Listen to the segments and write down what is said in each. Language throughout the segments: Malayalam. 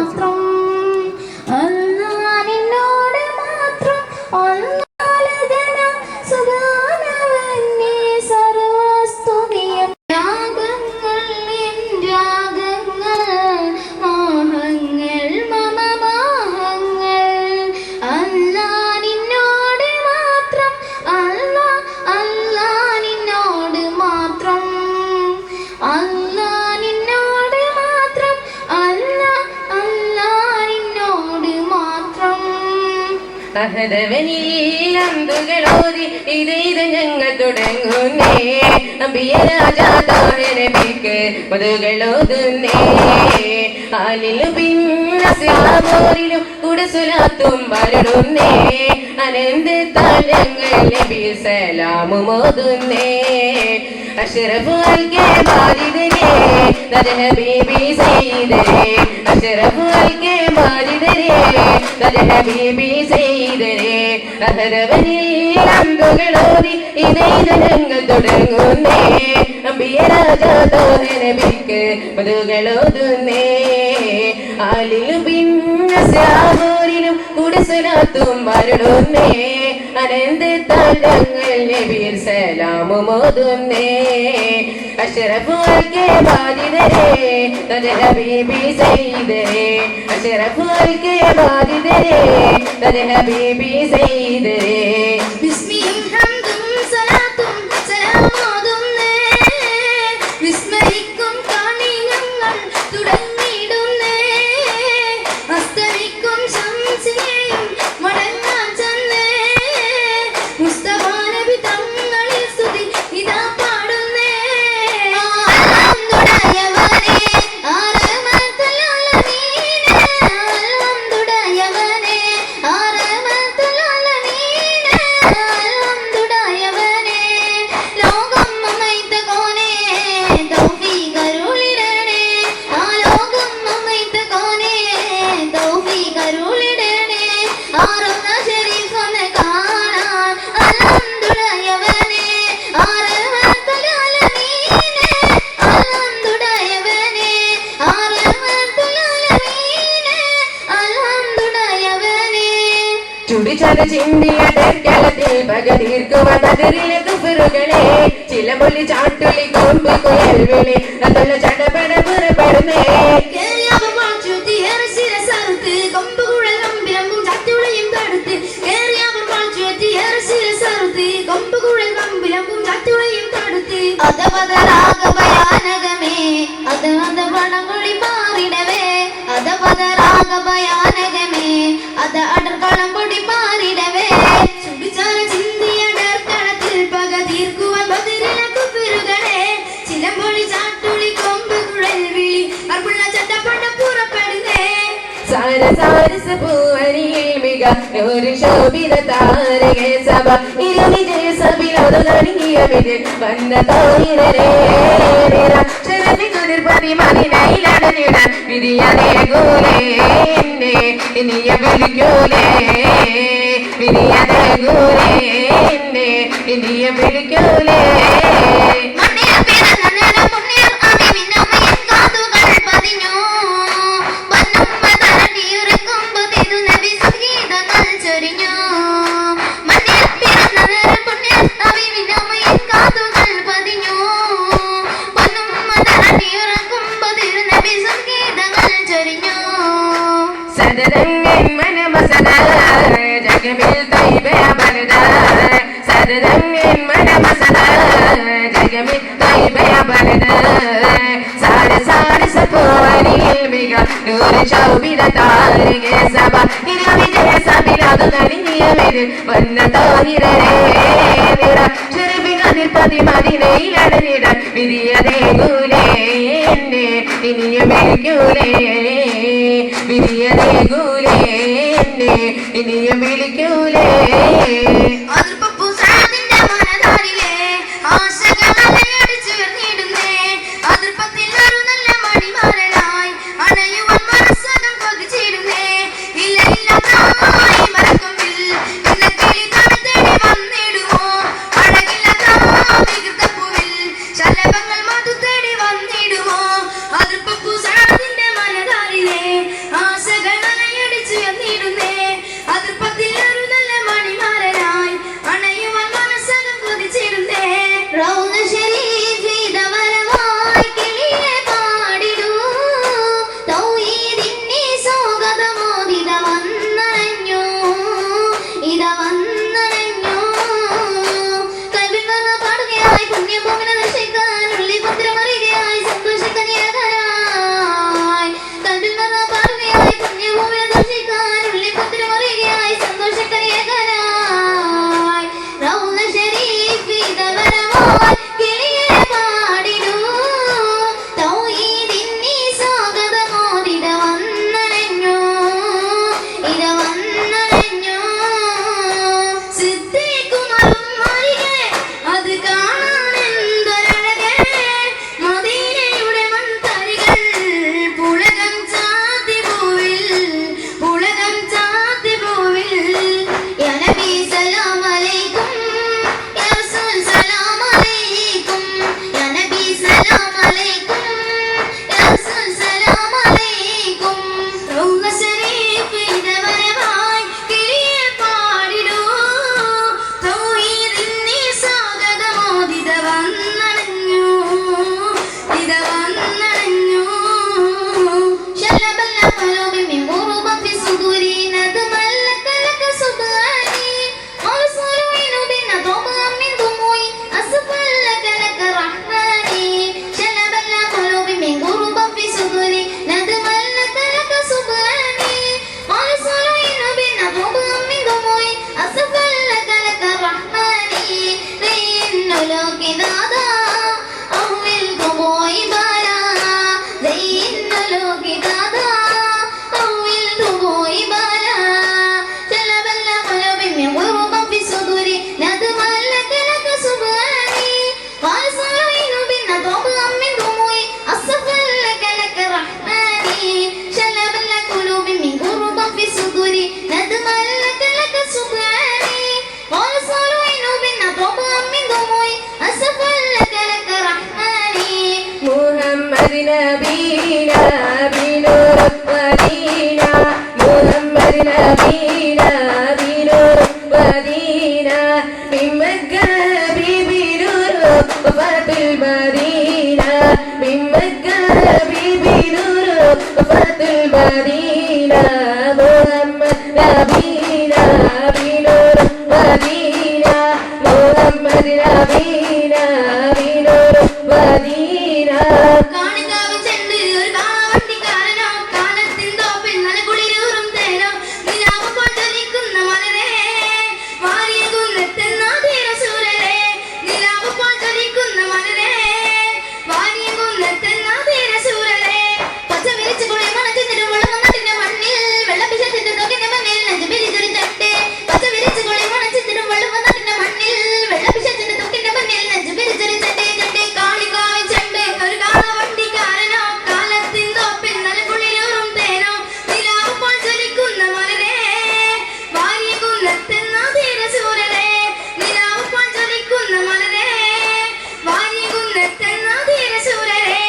മാത്രം അല്ലാഹ് നിന്നോട് മാത്രം അല്ലാഹ് സുബ്ഹാനവന്നെ സർവസ്തുതിയും രാഗങ്ങൾ നിൻ രാഗങ്ങൾ മോഹങ്ങൾ മമ മോഹങ്ങൾ അല്ലാഹ് നിന്നോട് മാത്രം അല്ലാഹ് നിന്നോട് മാത്രം അല്ലാഹ് നിന്നോട് മാത്രം അല്ലാഹ് നിന്നോട് മാത്രം അഹദവനിൽ അന്തുകളോതി ഇത് ഞങ്ങൾ തുടങ്ങുന്നേ അമ്പിയ രാജാ താഹ നബിക്ക് മധുകളോതുന്നേ ആലിലും പിന്നെ സ്ലാമോരിലും കൂടെ സ്വലാത്തും വരടുന്നേ അനന്ത താലങ്ങൾ നബി സലാമും ഓതുന്നേ അഷ്റഫ് അൽകെ മാജിദരെ തജ ഹബീബി സയ്യിദരെ അഷ്റഫ് അൽകെ മാജിദരെ തജ ഹബീബി സയ്യിദരെ അഹദവനിൽ അന്തുകളോതി ഇത് ഞങ്ങൾ തുടങ്ങുന്നേ അമ്പിയ രാജാ താഹ നബിക്ക് മധുകളോതുന്നേ ആലിലും പിന്നെ സ്ലാമോരിലും കൂടെ സ്വലാത്തും വരടുന്നേ അനന്ത താലങ്ങൾ നബിയിൽ സലാമും ഓതുന്നേ അഷ്റഫ് അൽകെ മാജിദരെ തജ ഹബീബി സയ്യിദരെ അഷ്റഫ് അൽകെ മാജിദരെ തജ ഹബീബി സയ്യിദരെ ബിസ്മിയും ഹംദും സലാത്തും സലാമോതുന്നേ വിസ്മയിക്കും കാണി ഞങ്ങൾ തുടങ്ങിയിടുന്നേ അസ്തമിക്കും ശംസിനെയും മടങ്ങാൻ ചെന്നേ മുസ്തഫ നബി തങ്ങളിൽ സ്തുതി ഇതാ പാടുന്നേ അൽഹംദുലില്ലാഹി ആറമത്തുൽ ആലമീൻ അൽഹംദുലില്ലാഹി ആറമത്തുൽ ആലമീൻ അൽഹംദുലില്ലാഹി ലോകം മമൈത കോനേ തൗഫീഖ് അരുളിടണേ ആ ലോകം മമൈത കോനേ തൗഫീഖ് അരുളിടണേ ആറുന്ന ശരീഫനെ കാണാൻ അൽഹംദുലില്ലാഹി ആറമത്തുൽ ആലമീൻ അൽഹംദുലില്ലാഹി ആറമത്തുൽ ആലമീൻ അൽഹംദുലില്ലാഹി ചുടിച്ചത് ചിന്തിയ തെർക്കലത്തിൽ പകതീർക്കുവതിരിലെ കുഫറുകളെ ചിലമ്പൊലി ചാട്ടുളി കൊമ്പ് കുയൽ വിളി അതല്ല ചടപട പുറപ്പെടുന്നേ കേറിയവർ വാഴ്ചുത്തി ഏറെശിര സറുത്ത് കൊമ്പുകുഴൽ കമ്പിലമ്പും ചട്ടുളയും തടുത്ത് കേറിയവർ വാഴ്ചുത്തി ഏറെശിര സറുത്ത് കൊമ്പുകുഴൽ കമ്പിലമ്പും ചട്ടുളയും തടുത്ത് അതവത രാഗഭയാനകമേ അതവത പണങ്ങൊഴി മാറിടവേ അതവത രാഗഭയാനകമേ അത അടർക്കളം പൊടി മാറിടവേ ചുടിച്ചാല ചിന്തിയടർക്കളത്തിൽ പക തീർക്കുവാൻ ബദരിലെ കുഫറുകളെ ചിലമ്പൊളി ചാട്ടുളി കൊമ്പ് കുഴൽ വിളി അർപ്പുള്ള ചട്ടപ്പട പുറപ്പെടുന്നേ സാരസാരസ പൂവനിയിൽ മിക ഒരു ശോഭിത താരകെ സഭ ഇരുവിജയ സഭിലതു നടുങ്ങിയ മിതിൽ വന്ന തായിരേ ശരതി കുതിർപതി മദിനയിലടഞ്ഞിട വിരിയതേ ഗൂലേ എന്നെ ഇനിയ വിളിക്കൂലേ വിരിയതേ ഗൂലേ എന്നെ ഇനിയ വിളിക്കൂലേ മണ്ണിൽ പിറന്ന നേരം മുന്നിൽ അമിമിനമ്മയൻ കാതുകൾ പതിഞ്ഞു വന്നമ്മ തരട്ടിയുറക്കുമ്പോ തിരുനബി സംഗീതങ്ങൾ ചൊരിഞ്ഞു മണ്ണിൽ പിറന്ന നേരം മുന്നിൽ അമിമിനമ്മയൻ കാതുകൾ പതിഞ്ഞു വന്നമ്മ തരട്ടിയുറക്കുമ്പോ തിരുനബി സംഗീതങ്ങൾ ചൊരിഞ്ഞു സദരംഗൻ മനമസദ ജഗമിൽ തൈബ ബലദ സദരംഗൻ മനമസദ ജഗമിൽ തൈബ ബലദ സാരസാരസ പൂവനിയിൽ മിക ഒരു ശോഭിത താരകെ സഭ ഇരുവിജയ സഭിലതു നടുങ്ങിയ മിതിൽ വന്ന തായിരേ ചെറുപികതിർപ്പതി മദിനയിലടഞ്ഞിട വിരിയതേ ഗൂലേ എന്നെ ഇനിയ വിളിക്കൂലേ വിരിയതേ ഗൂലേ എന്നെ ഇനിയ വിളിക്കൂലേ അതിർപ്പപ്പൂ സാദിന്റെ മനതാരിലെ ആശകൾ അലയടിച്ചു വരുന്നിടുന്നേ അതിർപ്പത്തിൽ ഒരു നല്ല മണിമാരനായി അണയുവാൻ മനസ്സകം കൊതിച്ചിടുന്നേ ഇല്ല ഇല്ല താമായി മരക്കൊമ്പിൽ ഇന്ന കിളി തടുത്തേടി വന്നിടുമോ അഴകില്ല വികൃതപ്പൂവിൽ ശലഭങ്ങൾ മധു തേടി വന്നിടുമോ അതിർപ്പപ്പൂ സാദിന്റെ മനതാരിലെ ആശ ندما لك لك سبحاني ورسول عينه بنا طبعا من دموعي أسفا لك لك رحماني محمد نبينا بنور ودينا محمد نبينا بنور ودينا من مكة حبيبي نور وفاة المدينة من مكة حبيبي نور وفاة المدينة محمد نبينا بنور ودينا محمد نبينا بنور ودينا കാണിക്കാവ് ചെണ്ട് ഒരു കാവട്ടിക്കാരനോ കാലത്തിൻ തോപ്പിൽ നനകുളിരൂറും തേനോ നിലാവ് കൊണ്ടൊലിക്കുന്ന മലരേ വാരിയ കുന്നത്തെന്നാ ധീരശൂരരേ നിലാവ് കൊണ്ടൊലിക്കുന്ന മലരേ വാരിയ കുന്നത്തെന്നാ ധീരശൂരരേ പച്ച വിരിച്ചു കുളി മണച്ചിട്ടും വെള്ളമണ്ണത്തിന്റെ മണ്ണിൽ വെള്ളപ്പിശത്തിന്റെ തൊക്കിന്റെ മണ്ണിൽ നെഞ്ചു പിരിച്ചൊരു ചട്ടേ പച്ച വിരിച്ചു കുളി മണച്ചിട്ടും വെള്ളമണ്ണത്തിന്റെ മണ്ണിൽ വെള്ളപ്പിശത്തിന്റെ തൊക്കിന്റെ മണ്ണിൽ നെഞ്ചു പിരിച്ചൊരു ചട്ടേ ചട്ടേ കാളികാവ് ചെണ്ട് ഒരു കാളവണ്ടിക്കാരനോ കാലത്തിൻ തോപ്പിൽ നനകുളിരൂറും തേനോ നിലാവ് പോൽ ജ്വലിക്കുന്ന മലരേ വാരിയ കുന്നത്തെന്നാ ധീരശൂരരേ നിലാവ് പോൽ ജ്വലിക്കുന്ന മലരേ വാരിയ കുന്നത്തെന്നാ ധീരശൂരരേ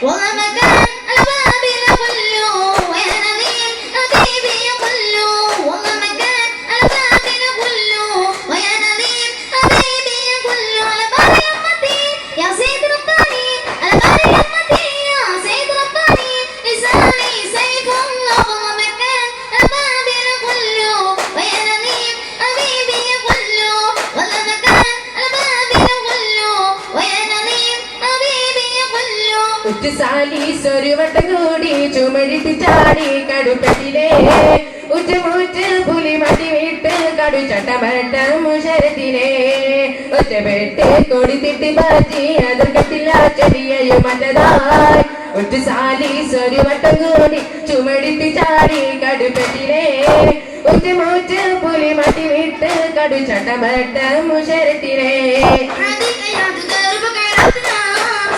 ومكان البابل كله ويا نبي حبيبي كله ومكان البابل كله ويا نبي حبيبي كله على باب يمتي يا سيد رباني على باب يمتي يا سيد رباني لساني سيف الله ومكان البابل كله ويا نبي حبيبي كله ومكان البابل كله ويا نبي حبيبي كله ഉച്ചസാലീസ് ഒരു വട്ടം കൂടി ചുമടിട്ട് ചാടി കടുപ്പത്തിലേ ഉച്ചമൂച്ച് പുലി മടി വിട്ട് കടു ചട്ടമട്ടം മുഷരത്തിനെ ഒറ്റപ്പെട്ട് കൊടിത്തിട്ട് മാറ്റി അതിർക്കത്തില്ല ചെടിയയും മറ്റതായി ഉച്ചസാലീസ് ഒരു വട്ടം കൂടി ചുമടിട്ട് ചാടി കടുപ്പത്തിലേ ഉച്ചമൂച്ച് പുലി മടി വിട്ട് കടു ചട്ടമട്ടം മുഷരത്തിനെ عليك يا درب قراتنا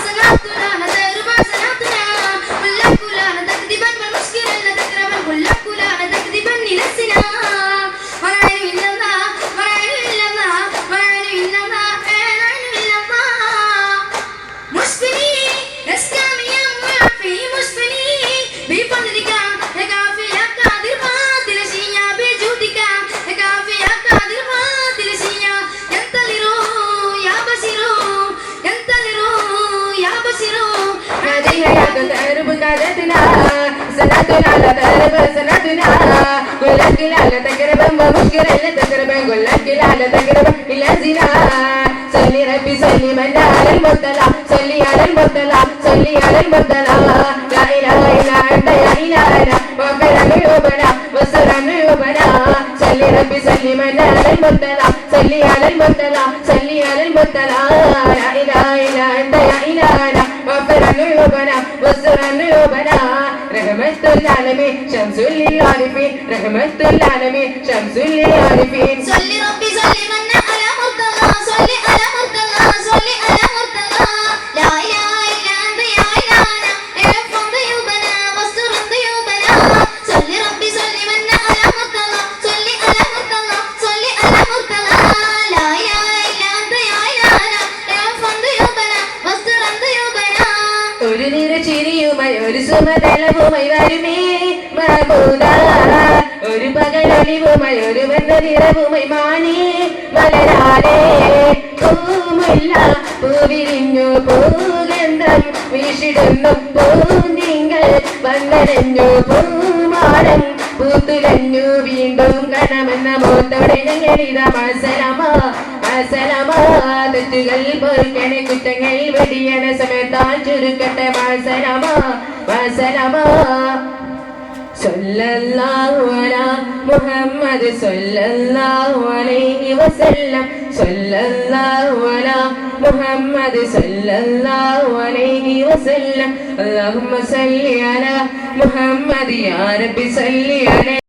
صلاتنا ندرب صلاتنا كلك لا تكذبا والمشكلة لا تكرما كلك لا تكذبا لنفسنا ولا علم إلا الله ولا علم إلا الله ولا علم إلا الله ولا علم إلا الله مشفني اسكامي يا معافي مشفني بفضلك يا كافي يا قادر ما ترشيا بجودك يا كافي يا قادر ما ترشيا ينتظروا يا بشروا ينتظروا يا بشروا هذه ترب قادتنا سنتنا لا ترب سنتنا قل لك لا تقرب ومشكلة لا تقرب قل لك لا تقرب إلا زنا صلي ربي صلي من على المبتلى صلي على المبتلى صلي على المبتلى لا إله إلا أنت يا إلهنا واغفر عيوبنا واستر عيوبنا صلي ربي صلي من على المبتلى صلي على المبتلى صلي على المبتلى لا إله إلا أنت يا إلهنا واغفر عيوبنا واستر عيوبنا رحمة العالمين شمس للعارفين رحمة العالمين شمس للعارفين صلي ربي صلي من على مرتضى صلي على مرتضى صلي على مرتضى لا إله إلا أنت يا إلهنا ارفع ضيوبنا واستر ضيوبنا صلي ربي صلي من على مرتضى صلي على مرتضى صلي على مرتضى لا إله إلا أنت يا إلهنا ارفع ضيوبنا واستر ضيوبنا ഒരു നിറച്ചിരിയുമായി ഒരു സുമതലവുമായി വരുമേ മഹമൂദ ഒരു പകലൊളിവുമായി ഒരു വന്ന നിറവുമായി മാനേ മലരാലേ പൂമുല്ല പൂവിരിഞ്ഞു പൂഗന്ധം വീശിടുന്നു പൂന്തിങ്കൾ വന്നരഞ്ഞു പൂമാടം പൂത്തുലഞ്ഞു വീണ്ടും കണമെന്ന മോത്തോടെ ഞങ്ങളിതാ മസലമാ മസലമാ തെറ്റുകൾ പൊറുക്കണേ കുറ്റങ്ങൾ വെടിയണ സമയത്താൽ ചുരുക്കട്ടെ മസലമാ മസലമാ സല്ലല്ലാഹു അലാ മുഹമ്മദ് സല്ലല്ലാഹു അലൈഹി വസല്ലം സല്ലല്ലാഹു അലാ മുഹമ്മദ് സല്ലല്ലാഹു അലൈഹി വസല്ലം അല്ലാഹുമ്മ സല്ലി അലാ മുഹമ്മദ് യാ റബ്ബി സല്ലി അലൈഹി